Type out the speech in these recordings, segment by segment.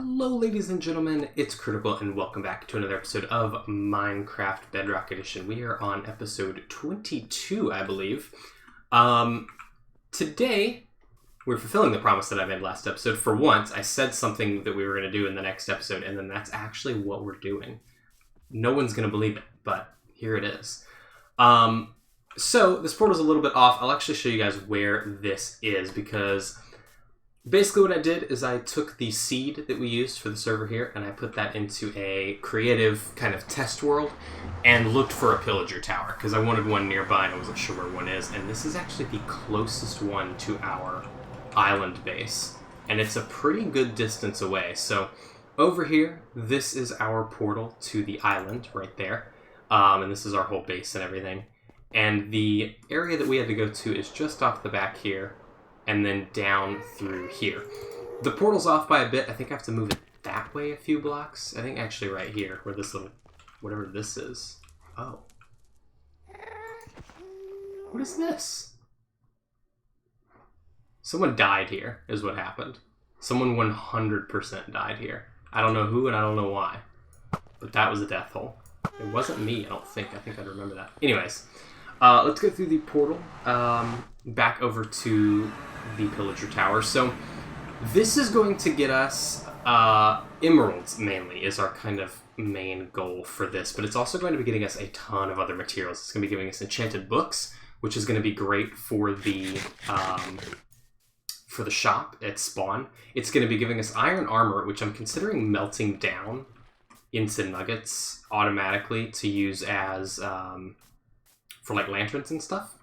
Hello ladies and gentlemen, it's Critical and welcome back to another episode of Minecraft Bedrock Edition. We are on episode 22, I believe. Today, we're fulfilling the promise that I made last episode. For once, I said something that we were going to do in the next episode, and then that's actually what we're doing. No one's going to believe it, but here it is. So, this portal's a little bit off. I'll actually show you guys where this is, because basically what I did is I took the seed that we used for the server here and I put that into a creative kind of test world and looked for a pillager tower because I wanted one nearby and I wasn't sure where one is, and this is actually the closest one to our island base and it's a pretty good distance away. So over here, this is our portal to the island right there, and this is our whole base and everything, and the area that we had to go to is just off the back here and then down through here. The portal's off by a bit. I think I have to move it that way a few blocks. I think actually right here, where this little, whatever this is. Oh. What is this? Someone died here, is what happened. Someone 100% died here. I don't know who and I don't know why. But that was a death hole. It wasn't me, I don't think. I think I'd remember that. Anyways, let's go through the portal back over to the pillager tower. So this is going to get us emeralds, mainly is our kind of main goal for this, but it's also going to be getting us a ton of other materials. It's going to be giving us enchanted books, which is going to be great for the shop at spawn. It's going to be giving us iron armor, which I'm considering melting down into nuggets automatically to use as for like lanterns and stuff,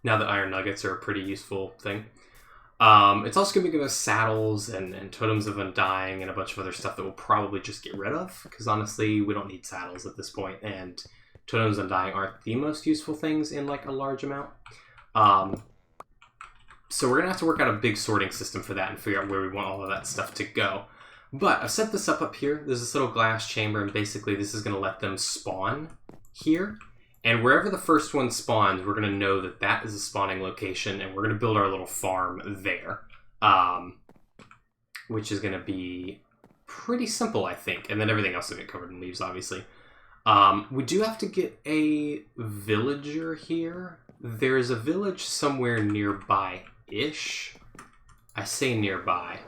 now that iron nuggets are a pretty useful thing. It's also going to be giving us saddles and totems of undying and a bunch of other stuff that we'll probably just get rid of, because honestly, we don't need saddles at this point, and totems of undying aren't the most useful things in like a large amount. So we're going to have to work out a big sorting system for that and figure out where we want all of that stuff to go. But I've set this up here. There's this little glass chamber, and basically this is going to let them spawn here. And wherever the first one spawns, we're going to know that that is a spawning location, and we're going to build our little farm there, which is going to be pretty simple, I think. And then everything else will get covered in leaves, obviously. We do have to get a villager here. There's a village somewhere nearby-ish. I say nearby.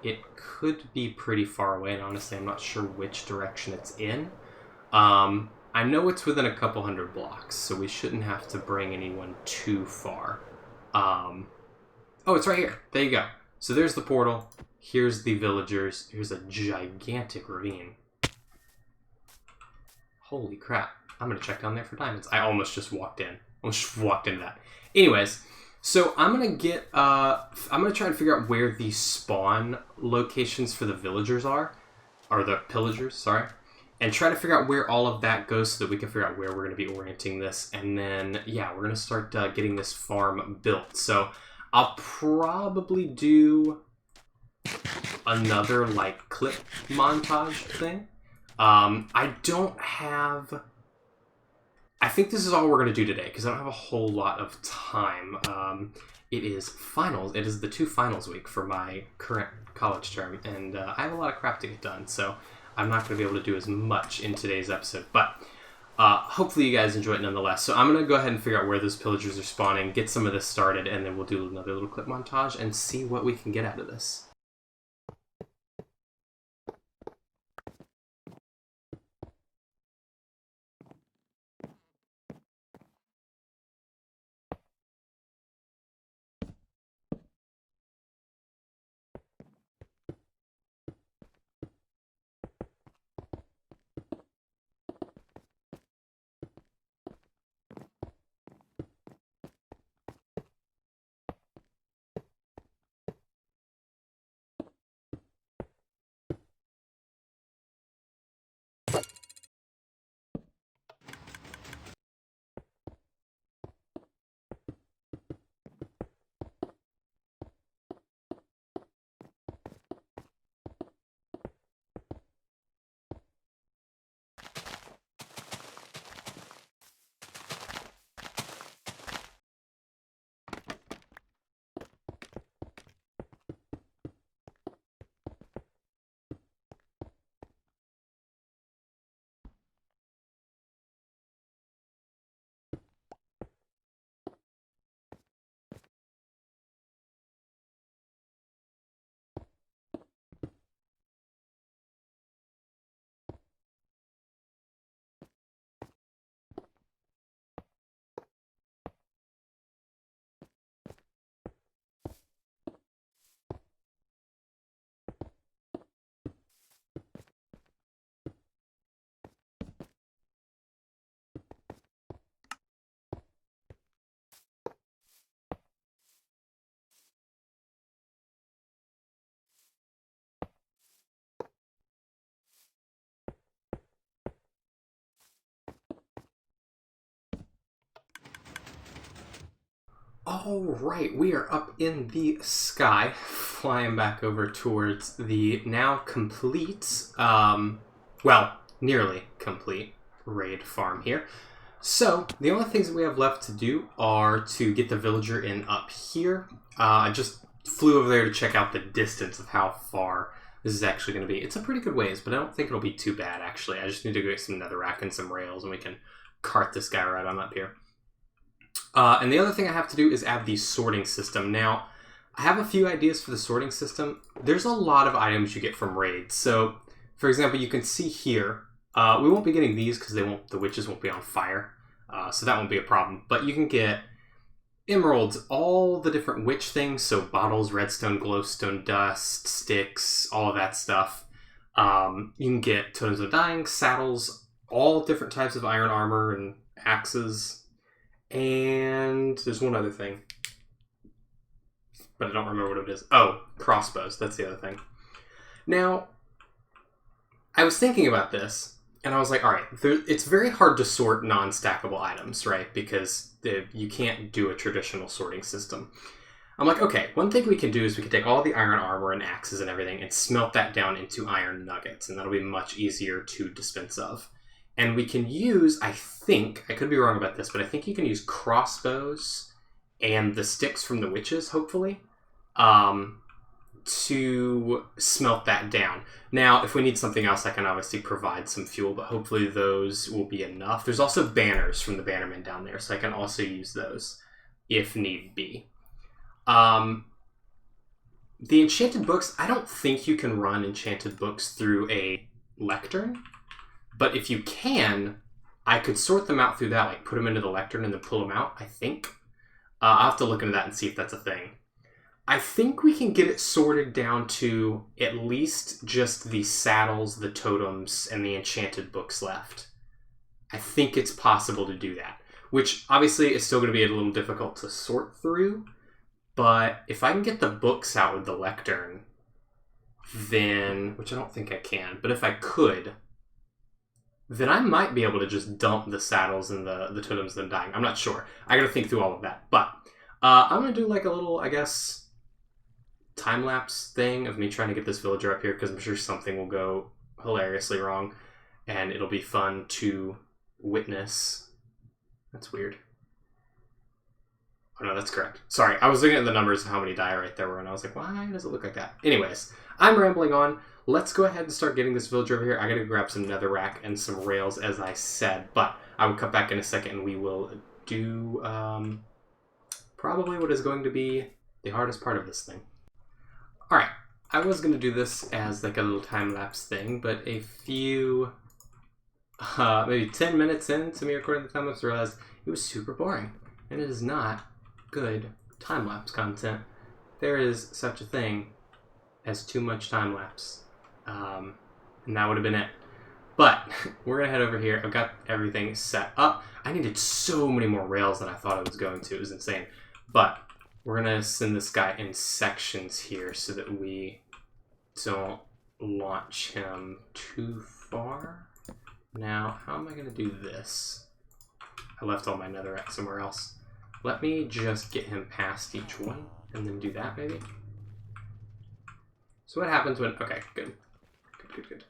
It could be pretty far away, and honestly, I'm not sure which direction it's in. I know it's within a couple hundred blocks, so we shouldn't have to bring anyone too far. Oh, it's right here. There you go. So there's the portal. Here's the villagers. Here's a gigantic ravine. Holy crap. I'm going to check down there for diamonds. I almost just walked in. Almost just walked into that. Anyways, so I'm going to get... I'm going to try and figure out where the spawn locations for the villagers are. Or the pillagers, sorry. And try to figure out where all of that goes so that we can figure out where we're going to be orienting this. And then, yeah, we're going to start getting this farm built. So I'll probably do another, like, clip montage thing. I don't have... I think this is all we're going to do today because I don't have a whole lot of time. It is finals. It is the 2 finals week for my current college term. And I have a lot of crap to get done, so I'm not going to be able to do as much in today's episode, but hopefully you guys enjoy it nonetheless. So I'm going to go ahead and figure out where those pillagers are spawning, get some of this started, and then we'll do another little clip montage and see what we can get out of this. All right, we are up in the sky, flying back over towards the now complete, well, nearly complete raid farm here. So, the only things that we have left to do are to get the villager in up here. I just flew over there to check out the distance of how far this is actually going to be. It's a pretty good ways, but I don't think it'll be too bad, actually. I just need to go get some netherrack and some rails, and we can cart this guy right on up here. And the other thing I have to do is add the sorting system. Now, I have a few ideas for the sorting system. There's a lot of items you get from raids. So, for example, you can see here, we won't be getting these because the witches won't be on fire. So that won't be a problem. But you can get emeralds, all the different witch things. So bottles, redstone, glowstone, dust, sticks, all of that stuff. You can get totems of dying, saddles, all different types of iron armor and axes. And there's one other thing, but I don't remember what it is. Oh, crossbows. That's the other thing. Now, I was thinking about this, and I was like, all right, it's very hard to sort non-stackable items, right? Because you can't do a traditional sorting system. I'm like, okay, one thing we can do is we can take all the iron armor and axes and everything and smelt that down into iron nuggets, and that'll be much easier to dispense of. And we can use, I think, I could be wrong about this, but I think you can use crossbows and the sticks from the witches, hopefully, to smelt that down. Now, if we need something else, I can obviously provide some fuel, but hopefully those will be enough. There's also banners from the bannermen down there, so I can also use those if need be. The enchanted books, I don't think you can run enchanted books through a lectern. But if you can, I could sort them out through that, like put them into the lectern and then pull them out, I think. I'll have to look into that and see if that's a thing. I think we can get it sorted down to at least just the saddles, the totems, and the enchanted books left. I think it's possible to do that, which obviously is still going to be a little difficult to sort through. But if I can get the books out with the lectern, then, which I don't think I can, but if I could, then I might be able to just dump the saddles and the totems and dying. I'm not sure. I gotta think through all of that. But I'm gonna do like a little, I guess, time-lapse thing of me trying to get this villager up here, because I'm sure something will go hilariously wrong, and it'll be fun to witness. That's weird. Oh no, that's correct. Sorry, I was looking at the numbers of how many diorite there were, and I was like, why does it look like that? Anyways, I'm rambling on. Let's go ahead and start getting this villager over here. I gotta grab some netherrack and some rails, as I said, but I will cut back in a second and we will do probably what is going to be the hardest part of this thing. Alright, I was going to do this as like a little time-lapse thing, but a few, maybe 10 minutes into me recording the time-lapse, I realized it was super boring, and it is not good time-lapse content. There is such a thing as too much time-lapse. And that would have been it. But we're going to head over here. I've got everything set up. I needed so many more rails than I thought I was going to. It was insane. But we're going to send this guy in sections here so that we don't launch him too far. Now, how am I going to do this? I left all my netherrack somewhere else. Let me just get him past each one and then do that maybe. So what happens when... Okay, good. Good.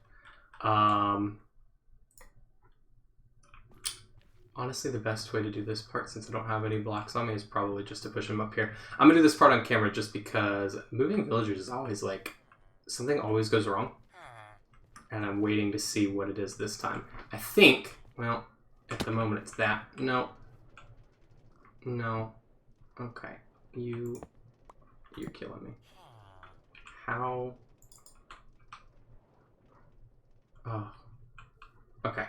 Honestly, the best way to do this part, since I don't have any blocks on me, is probably just to push him up here. I'm going to do this part on camera just because moving villagers is always like... Something always goes wrong. And I'm waiting to see what it is this time. I think... Well, at the moment it's that. No. Okay. You're killing me. How... Oh. Okay.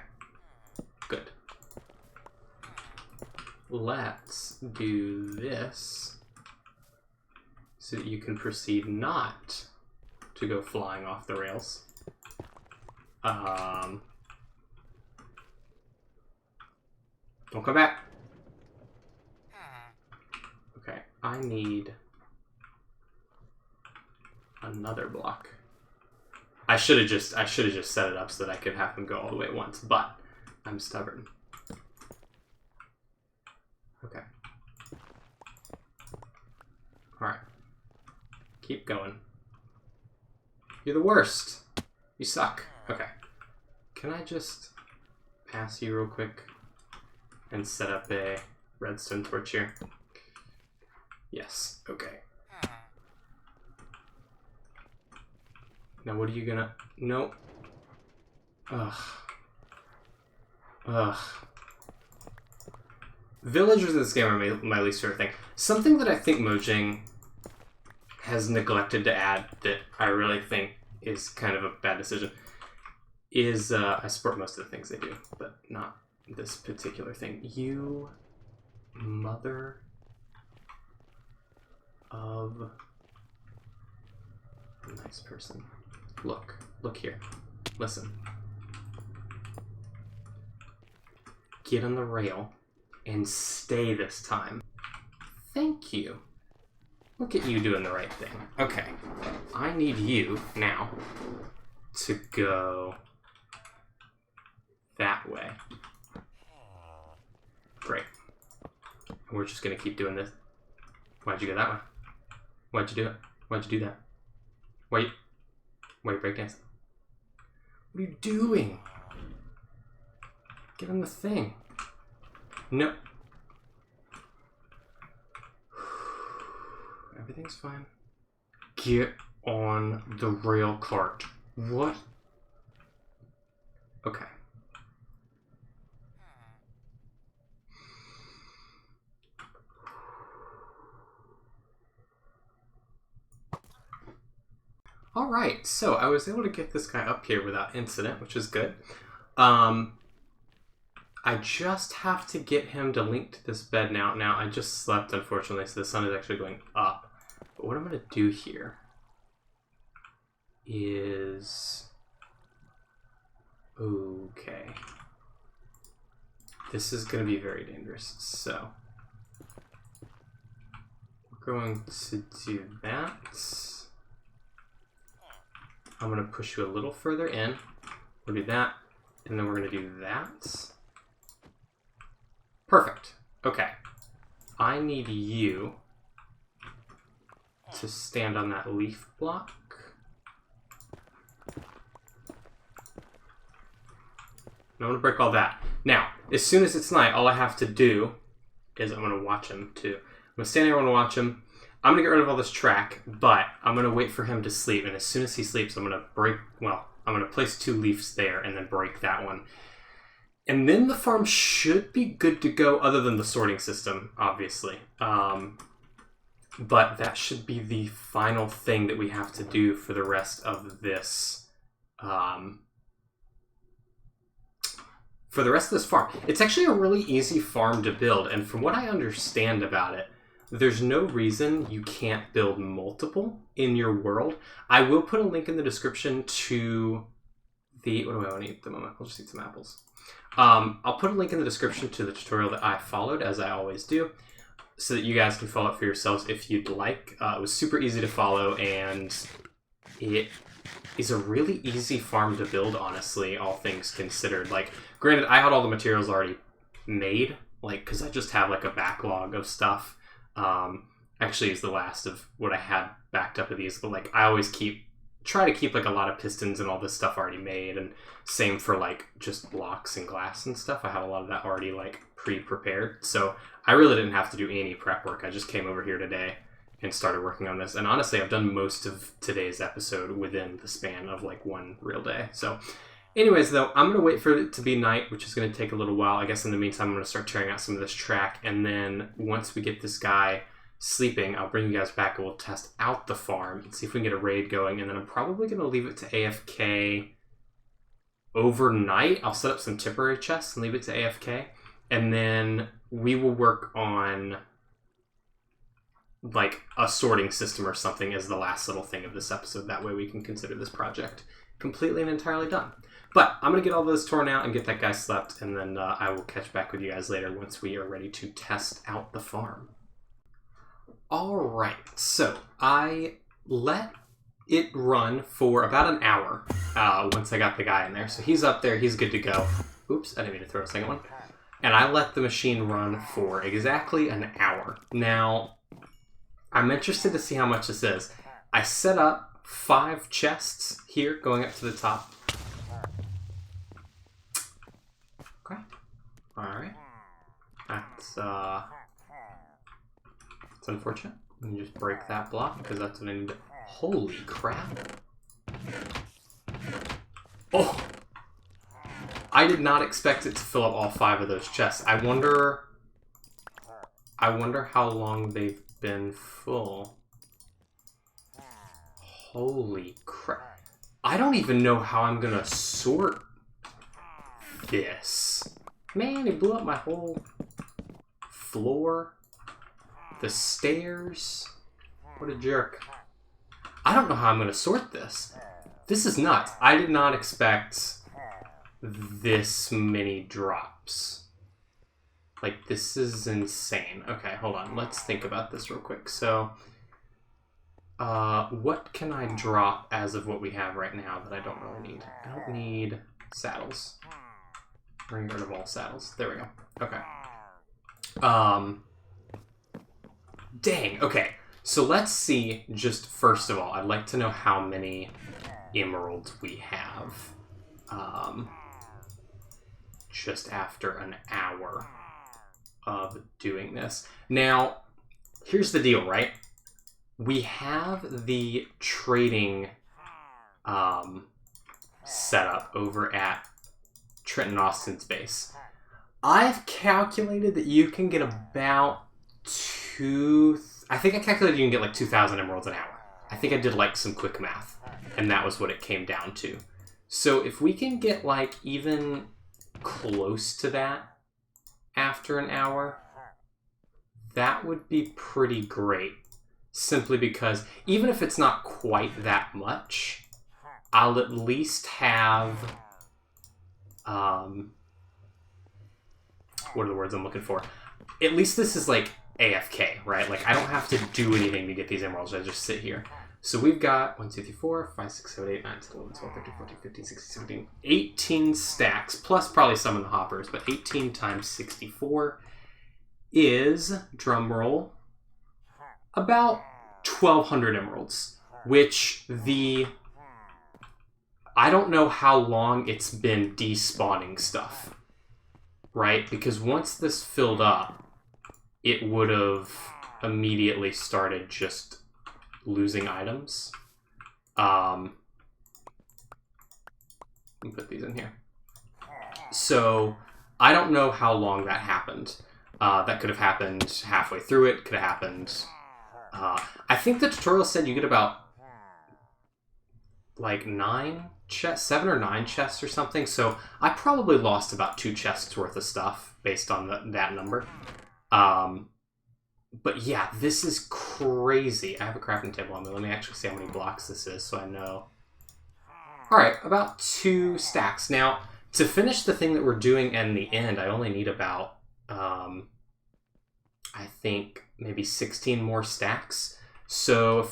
Good. Let's do this so that you can proceed not to go flying off the rails. Don't come back. Okay, I need another block. I should have just set it up so that I could have him go all the way at once, but I'm stubborn. Okay. Keep going. You're the worst. You suck. Okay. Can I just pass you real quick and set up a redstone torch here? Yes. Okay. Now what are you gonna... Nope. Ugh. Ugh. Villagers in this game are my least favorite thing. Something that I think Mojang has neglected to add that I really think is kind of a bad decision is, I support most of the things they do, but not this particular thing. You mother of a nice person. Look here. Listen. Get on the rail and stay this time. Thank you. Look at you doing the right thing. Okay. I need you now to go that way. Great. And we're just gonna keep doing this. Why'd you go that way? Why'd you do it? Why'd you do that? Why you breakdancing? What are you doing? Get on the thing. No. Everything's fine. Get on the rail cart. What? Okay. Alright, so I was able to get this guy up here without incident, which is good. I just have to get him to link to this bed now. Now, I just slept, unfortunately, so the sun is actually going up. But what I'm going to do here is... Okay. This is going to be very dangerous, so... We're going to do that. I'm going to push you a little further in. We'll do that, and then we're going to do that. Perfect. Okay. I need you to stand on that leaf block. I'm going to break all that. Now, as soon as it's night, all I have to do is I'm going to watch him too. I'm going to stand here, I'm going to watch him. I'm going to get rid of all this track, but I'm going to wait for him to sleep. And as soon as he sleeps, I'm going to break, well, I'm going to place 2 leaves there and then break that one. And then the farm should be good to go, other than the sorting system, obviously. But that should be the final thing that we have to do for the rest of this. For the rest of this farm. It's actually a really easy farm to build, and from what I understand about it, there's no reason you can't build multiple in your world. I will put a link in the description to the... What do I want to eat at the moment? I'll just eat some apples. I'll put a link in the description to the tutorial that I followed, as I always do, so that you guys can follow it for yourselves if you'd like. It was super easy to follow, and it is a really easy farm to build, honestly, all things considered. Like, granted, I had all the materials already made, like, because I just have, like, a backlog of stuff. Actually, it's the last of what I had backed up of these, but, like, I always try to keep like a lot of pistons and all this stuff already made, and same for like just blocks and glass and stuff. I have a lot of that already like pre-prepared, so I really didn't have to do any prep work. I just came over here today and started working on this, and honestly I've done most of today's episode within the span of like one real day. So anyways, though, I'm gonna wait for it to be night, which is gonna take a little while. I guess in the meantime I'm gonna start tearing out some of this track, and then once we get this guy sleeping, I'll bring you guys back and we'll test out the farm and see if we can get a raid going. And then I'm probably going to leave it to AFK overnight. I'll set up some temporary chests and leave it to AFK. And then we will work on like a sorting system or something as the last little thing of this episode. That way we can consider this project completely and entirely done. But I'm going to get all those torn out and get that guy slept. And then I will catch back with you guys later once we are ready to test out the farm. Alright, so I let it run for about an hour once I got the guy in there. So he's up there, he's good to go. Oops, I didn't mean to throw a second one. And I let the machine run for exactly an hour. Now, I'm interested to see how much this is. I set up 5 chests here going up to the top. Okay. Alright. That's unfortunate. Let me just break that block because that's what I need to... Holy crap. Oh! I did not expect it to fill up all 5 of those chests. I wonder how long they've been full. Holy crap. I don't even know how I'm gonna sort this. Man, it blew up my whole floor. The stairs. What a jerk. I don't know how I'm gonna sort this. This is nuts. I did not expect this many drops. Like, this is insane. Okay, hold on. Let's think about this real quick. So, what can I drop as of what we have right now that I don't really need? I don't need saddles. Bring rid of all saddles. There we go. Okay. Dang, okay. So let's see, just first of all, I'd like to know how many emeralds we have. Just after an hour of doing this. Now, here's the deal, right? We have the trading setup over at Trenton Austin's base. I've calculated that you can get about I think I calculated you can get like 2,000 emeralds an hour. I think I did like some quick math, and that was what it came down to. So if we can get like even close to that after an hour, that would be pretty great. Simply because even if it's not quite that much, I'll at least have what are the words I'm looking for? At least this is like AFK, right? Like, I don't have to do anything to get these emeralds. I just sit here. So we've got 1, 2, 3, 4, 5, 6, 7, 8, 9, 10, 11, 12, 13, 14, 15, 16, 17, 18 stacks, plus probably some in the hoppers, but 18 times 64 is, drum roll, about 1,200 emeralds, which I don't know how long it's been despawning stuff, right? Because once this filled up, it would have immediately started just losing items. Let me put these in here. So I don't know how long that happened. That could have happened halfway through it. Could have happened. I think the tutorial said you get about like 7 or 9 chests or something. So I probably lost about 2 chests worth of stuff based on that number. But yeah, this is crazy. I have a crafting table on me. Let me actually see how many blocks this is so I know. Alright, about 2 stacks. Now, to finish the thing that we're doing in the end, I only need about, I think, maybe 16 more stacks. So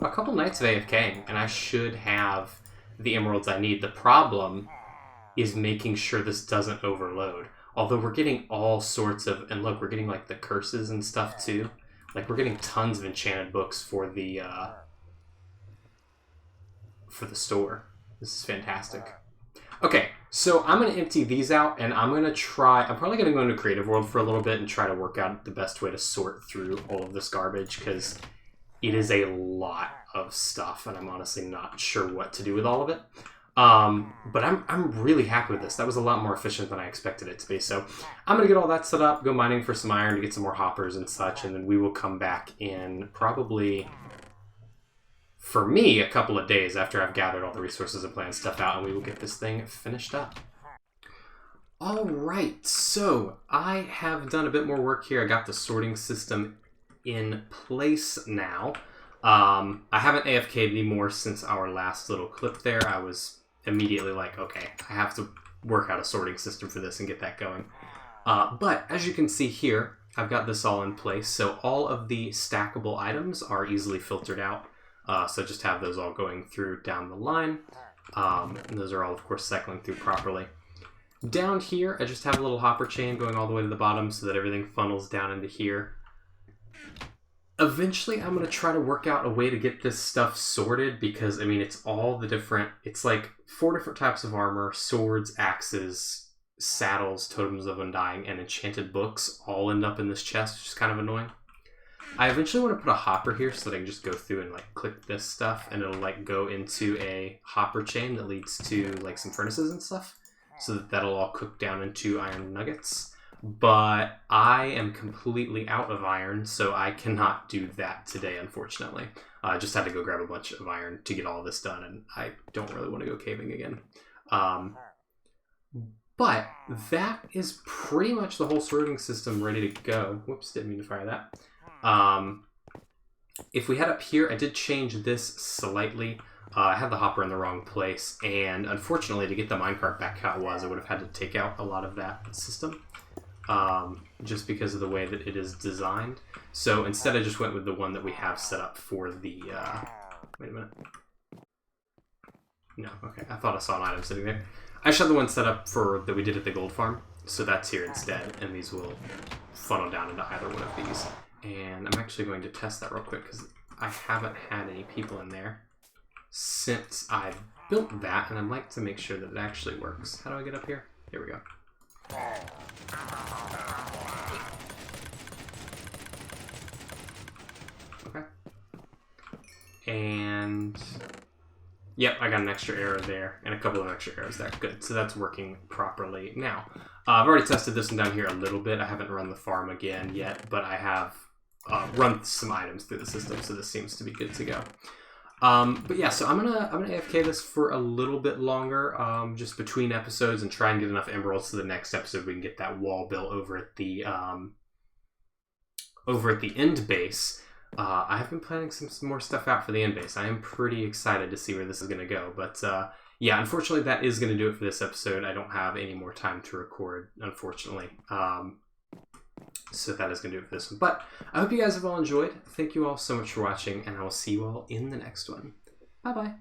a couple nights of AFK, and I should have the emeralds I need. The problem is making sure this doesn't overload. Although we're getting all sorts of, and look, we're getting like the curses and stuff too. Like, we're getting tons of enchanted books for the store. This is fantastic. Okay, so I'm going to empty these out, and I'm probably going to go into Creative World for a little bit and try to work out the best way to sort through all of this garbage, because it is a lot of stuff, and I'm honestly not sure what to do with all of it. But I'm really happy with this. That was a lot more efficient than I expected it to be. So I'm going to get all that set up, go mining for some iron to get some more hoppers and such, and then we will come back in probably, for me, a couple of days after I've gathered all the resources and planned stuff out, and we will get this thing finished up. Alright, so I have done a bit more work here. I got the sorting system in place now. I haven't AFK'd anymore since our last little clip there. I was immediately like, okay, I have to work out a sorting system for this and get that going. But as you can see here, I've got this all in place. So all of the stackable items are easily filtered out. So just have those all going through down the line. And those are all, of course, cycling through properly. Down here, I just have a little hopper chain going all the way to the bottom so that everything funnels down into here. Eventually, I'm going to try to work out a way to get this stuff sorted because, I mean, it's all the different... It's like 4 different types of armor, swords, axes, saddles, totems of undying, and enchanted books all end up in this chest, which is kind of annoying. I eventually want to put a hopper here so that I can just go through and, like, click this stuff, and it'll, like, go into a hopper chain that leads to, like, some furnaces and stuff, so that that'll all cook down into iron nuggets. But I am completely out of iron, so I cannot do that today, unfortunately. I just had to go grab a bunch of iron to get all this done, and I don't really want to go caving again. But that is pretty much the whole sorting system ready to go. Whoops, didn't mean to fire that. If we head up here, I did change this slightly. I had the hopper in the wrong place, and unfortunately, to get the minecart back how it was, I would have had to take out a lot of that system. Just because of the way that it is designed. So instead I just went with the one that we have set up for the, wait a minute. No, okay, I thought I saw an item sitting there. I just had the one set up for that we did at the gold farm, so that's here instead, and these will funnel down into either one of these. And I'm actually going to test that real quick, because I haven't had any people in there since I built that, and I'd like to make sure that it actually works. How do I get up here? Here we go. Okay. And yep, I got an extra arrow there and a couple of extra arrows there. Good. So that's working properly now. I've already tested this one down here a little bit. I haven't run the farm again yet, but I have run some items through the system, so this seems to be good to go. But yeah, so I'm gonna AFK this for a little bit longer, just between episodes, and try and get enough emeralds so the next episode we can get that wall built over at the end base. I have been planning some more stuff out for the end base. I am pretty excited to see where this is gonna go, but yeah, unfortunately that is gonna do it for this episode. I don't have any more time to record, unfortunately. So that is going to do it for this one. But I hope you guys have all enjoyed. Thank you all so much for watching, and I will see you all in the next one. Bye-bye.